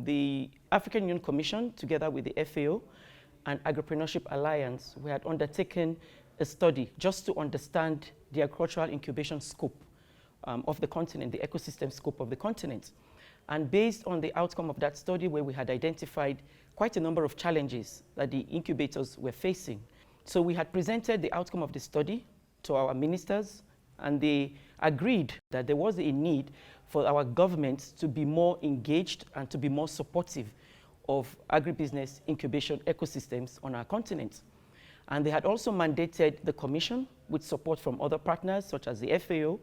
the African Union Commission, together with the FAO and Agripreneurship Alliance, we had undertaken a study just to understand the agricultural incubation scope of the continent, the ecosystem scope of the continent. And based on the outcome of that study, where we had identified quite a number of challenges that the incubators were facing. So we had presented the outcome of the study to our ministers, and they agreed that there was a need for our government to be more engaged and to be more supportive of agribusiness incubation ecosystems on our continent. And they had also mandated the Commission, with support from other partners such as the FAO,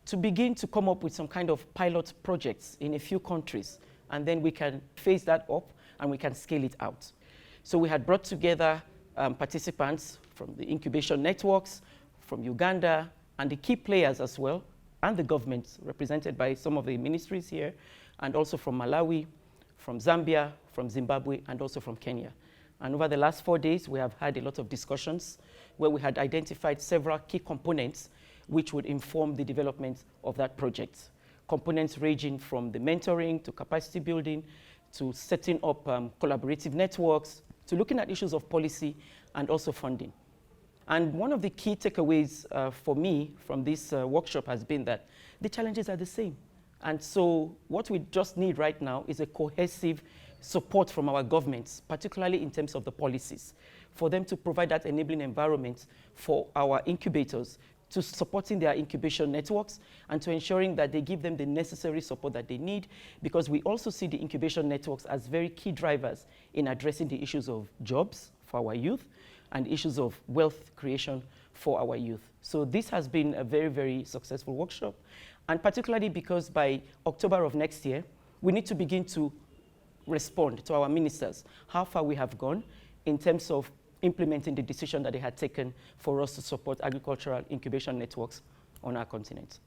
to begin to come up with some kind of pilot projects in a few countries. And then we can phase that up and we can scale it out. So we had brought together participants from the incubation networks, from Uganda, and the key players as well, and the governments represented by some of the ministries here, and also from Malawi, from Zambia, from Zimbabwe, and also from Kenya. And over the last 4 days, we have had a lot of discussions where we had identified several key components which would inform the development of that project. Components ranging from the mentoring to capacity building, to setting up collaborative networks, to looking at issues of policy and also funding. And one of the key takeaways for me from this workshop has been that the challenges are the same. And so what we just need right now is a cohesive support from our governments, particularly in terms of the policies, for them to provide that enabling environment for our incubators, to supporting their incubation networks, and to ensuring that they give them the necessary support that they need, because we also see the incubation networks as very key drivers in addressing the issues of jobs for our youth and issues of wealth creation for our youth. So this has been a very, very successful workshop, and particularly because by October of next year, we need to begin to respond to our ministers, how far we have gone in terms of implementing the decision that they had taken for us to support agricultural incubation networks on our continent.